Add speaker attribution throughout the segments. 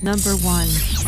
Speaker 1: Number 1.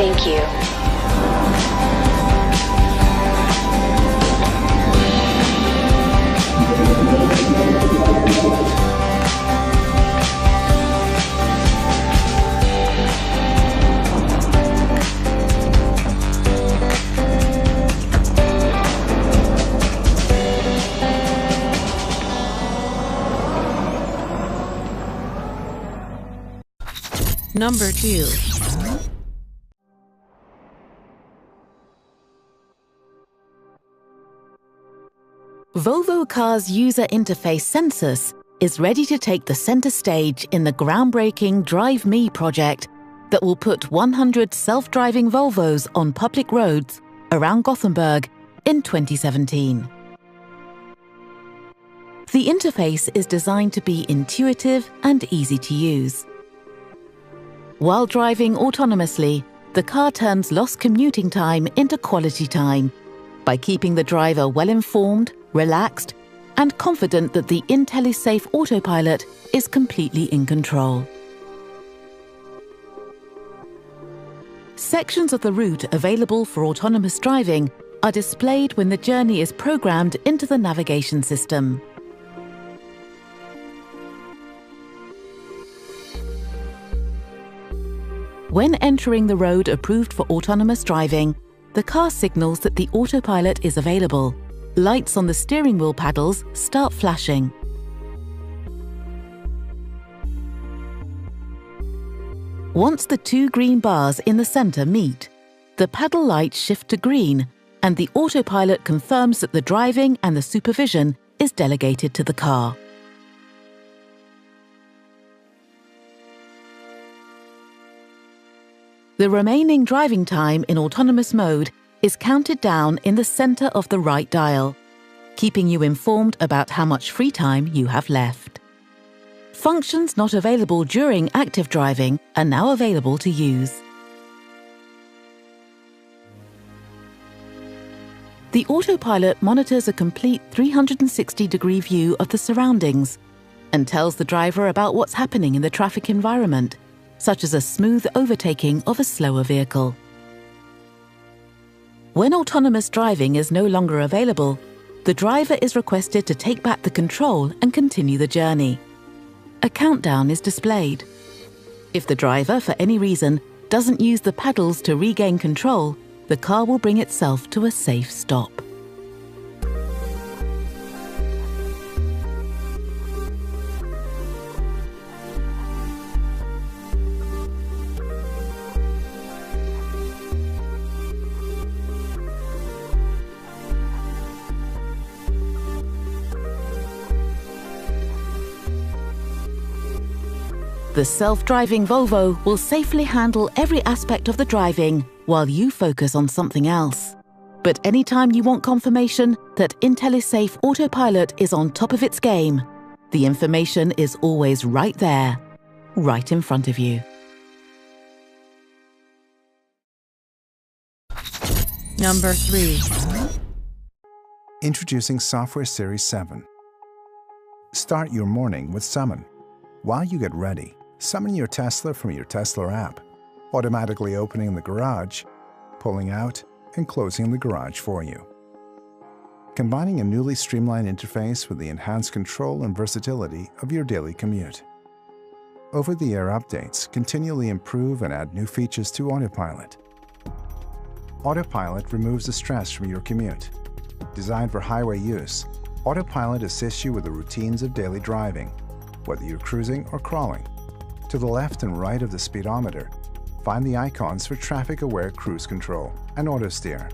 Speaker 2: Thank you.
Speaker 1: Number 2.
Speaker 3: Volvo Cars user interface Sensus is ready to take the center stage in the groundbreaking Drive Me project that will put 100 self-driving Volvos on public roads around Gothenburg in 2017. The interface is designed to be intuitive and easy to use. While driving autonomously, the car turns lost commuting time into quality time by keeping the driver well-informed, relaxed, and confident that the IntelliSafe autopilot is completely in control. Sections of the route available for autonomous driving are displayed when the journey is programmed into the navigation system. When entering the road approved for autonomous driving, the car signals that the autopilot is available. Lights on the steering wheel paddles start flashing. Once the two green bars in the center meet, the paddle lights shift to green and the autopilot confirms that the driving and the supervision is delegated to the car. The remaining driving time in autonomous mode is counted down in the center of the right dial, keeping you informed about how much free time you have left. Functions not available during active driving are now available to use. The autopilot monitors a complete 360-degree view of the surroundings and tells the driver about what's happening in the traffic environment, such as a smooth overtaking of a slower vehicle. When autonomous driving is no longer available, The driver is requested to take back the control and continue the journey. A countdown is displayed. If the driver, for any reason, doesn't use the pedals to regain control, the car will bring itself to a safe stop. The self-driving Volvo will safely handle every aspect of the driving while you focus on something else. But anytime you want confirmation that IntelliSafe Autopilot is on top of its game, the information is always right there, right in front of you.
Speaker 1: Number 3.
Speaker 2: Introducing Software Series 7. Start your morning with Summon. While you get ready, summon your Tesla from your Tesla app, automatically opening the garage, pulling out, and closing the garage for you. Combining a newly streamlined interface with the enhanced control and versatility of your daily commute. Over-the-air updates continually improve and add new features to Autopilot. Autopilot removes the stress from your commute. Designed for highway use, Autopilot assists you with the routines of daily driving, whether you're cruising or crawling. To the left and right of the speedometer, find the icons for traffic-aware cruise control and auto steer.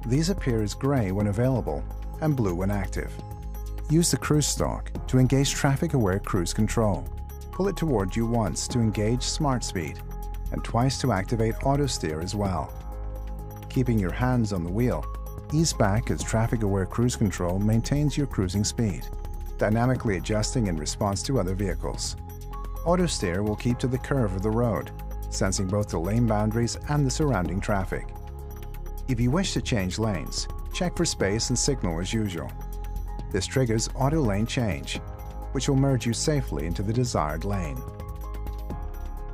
Speaker 2: These appear as gray when available and blue when active. Use the cruise stalk to engage traffic-aware cruise control. Pull it toward you once to engage smart speed and twice to activate auto steer as well. Keeping your hands on the wheel, ease back as traffic-aware cruise control maintains your cruising speed, dynamically adjusting in response to other vehicles. Auto steer will keep to the curve of the road, sensing both the lane boundaries and the surrounding traffic. If you wish to change lanes, check for space and signal as usual. This triggers auto lane change, which will merge you safely into the desired lane.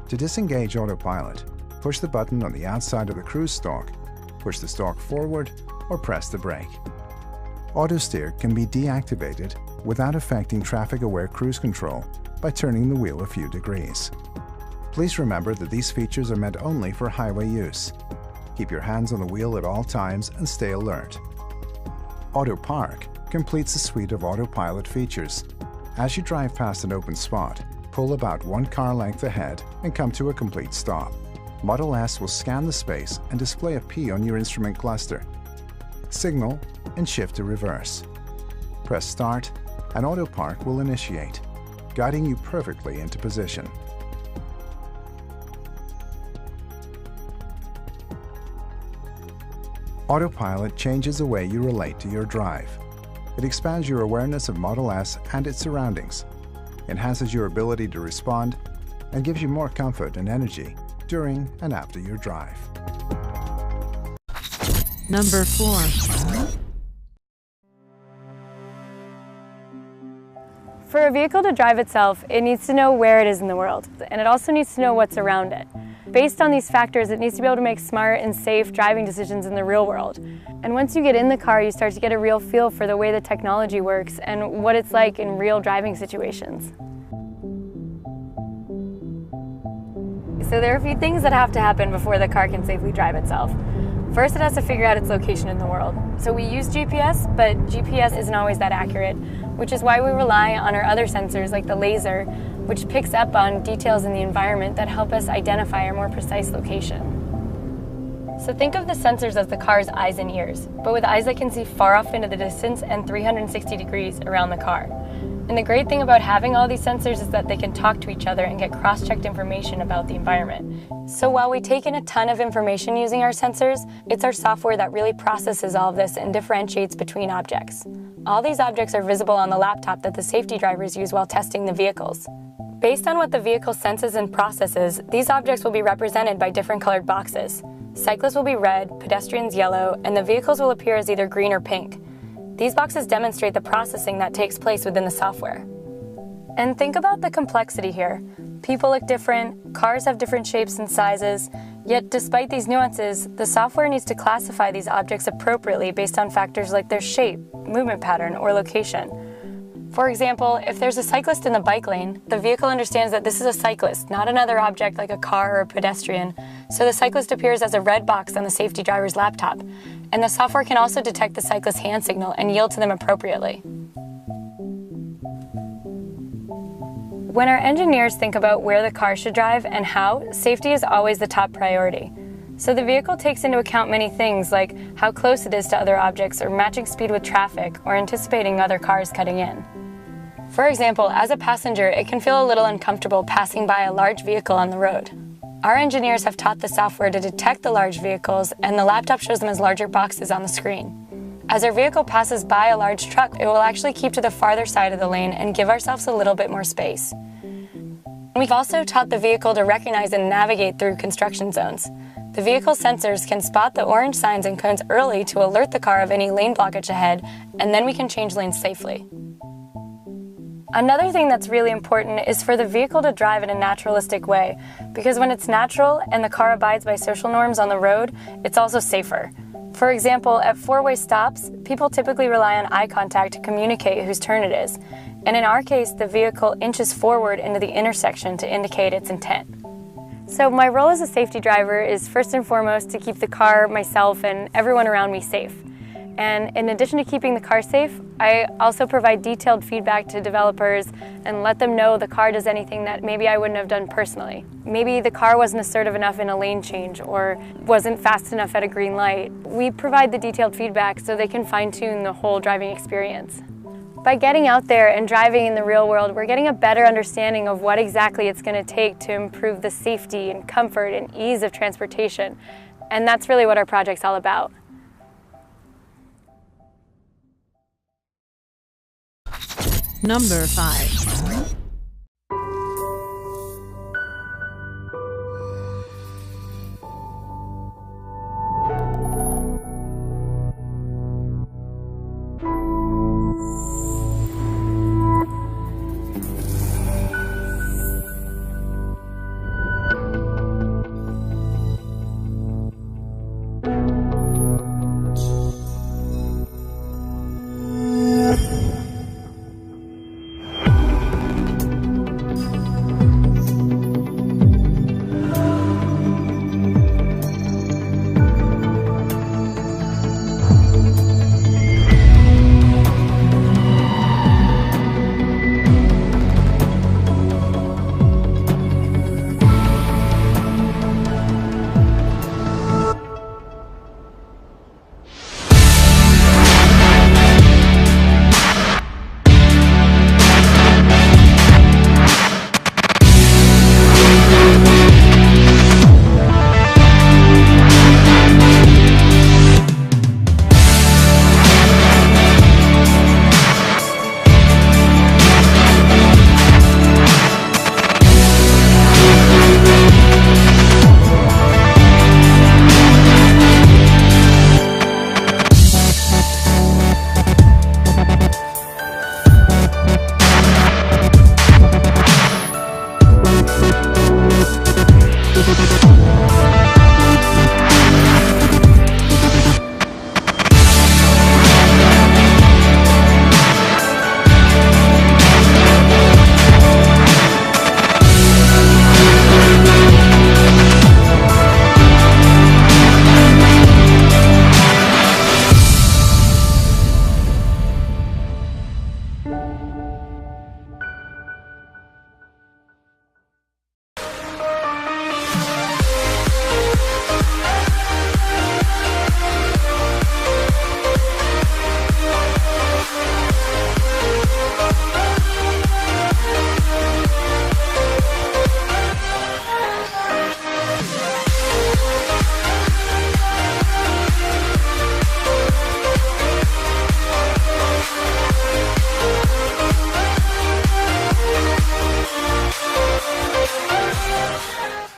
Speaker 2: To disengage Autopilot, push the button on the outside of the cruise stalk, push the stalk forward, or press the brake. Auto steer can be deactivated without affecting traffic-aware cruise control by turning the wheel a few degrees. Please remember that these features are meant only for highway use. Keep your hands on the wheel at all times and stay alert. Auto Park completes a suite of Autopilot features. As you drive past an open spot, pull about one car length ahead and come to a complete stop. Model S will scan the space and display a P on your instrument cluster. Signal and shift to reverse. Press Start and Auto Park will initiate, guiding you perfectly into position. Autopilot changes the way you relate to your drive. It expands your awareness of Model S and its surroundings, enhances your ability to respond, and gives you more comfort and energy during and after your drive.
Speaker 1: Number 4.
Speaker 4: For a vehicle to drive itself, it needs to know where it is in the world, and it also needs to know what's around it. Based on these factors, it needs to be able to make smart and safe driving decisions in the real world. And once you get in the car, you start to get a real feel for the way the technology works and what it's like in real driving situations. So there are a few things that have to happen before the car can safely drive itself. First, it has to figure out its location in the world. So we use GPS, but GPS isn't always that accurate, which is why we rely on our other sensors like the laser, which picks up on details in the environment that help us identify our more precise location. So think of the sensors as the car's eyes and ears, but with eyes that can see far off into the distance and 360 degrees around the car. And the great thing about having all these sensors is that they can talk to each other and get cross-checked information about the environment. So while we take in a ton of information using our sensors, it's our software that really processes all of this and differentiates between objects. All these objects are visible on the laptop that the safety drivers use while testing the vehicles. Based on what the vehicle senses and processes, these objects will be represented by different colored boxes. Cyclists will be red, pedestrians yellow, and the vehicles will appear as either green or pink. These boxes demonstrate the processing that takes place within the software. And think about the complexity here. People look different, cars have different shapes and sizes, yet despite these nuances, the software needs to classify these objects appropriately based on factors like their shape, movement pattern, or location. For example, if there's a cyclist in the bike lane, the vehicle understands that this is a cyclist, not another object like a car or a pedestrian, so the cyclist appears as a red box on the safety driver's laptop, and the software can also detect the cyclist's hand signal and yield to them appropriately. When our engineers think about where the car should drive and how, safety is always the top priority. So the vehicle takes into account many things like how close it is to other objects or matching speed with traffic or anticipating other cars cutting in. For example, as a passenger, it can feel a little uncomfortable passing by a large vehicle on the road. Our engineers have taught the software to detect the large vehicles, and the laptop shows them as larger boxes on the screen. As our vehicle passes by a large truck, it will actually keep to the farther side of the lane and give ourselves a little bit more space. We've also taught the vehicle to recognize and navigate through construction zones. The vehicle sensors can spot the orange signs and cones early to alert the car of any lane blockage ahead, and then we can change lanes safely. Another thing that's really important is for the vehicle to drive in a naturalistic way, because when it's natural and the car abides by social norms on the road, it's also safer. For example, at four-way stops, people typically rely on eye contact to communicate whose turn it is, and in our case, the vehicle inches forward into the intersection to indicate its intent. So my role as a safety driver is first and foremost to keep the car, myself, and everyone around me safe. And in addition to keeping the car safe, I also provide detailed feedback to developers and let them know the car does anything that maybe I wouldn't have done personally. Maybe the car wasn't assertive enough in a lane change or wasn't fast enough at a green light. We provide the detailed feedback so they can fine-tune the whole driving experience. By getting out there and driving in the real world, we're getting a better understanding of what exactly it's going to take to improve the safety and comfort and ease of transportation. And that's really what our project's all about.
Speaker 1: Number 5.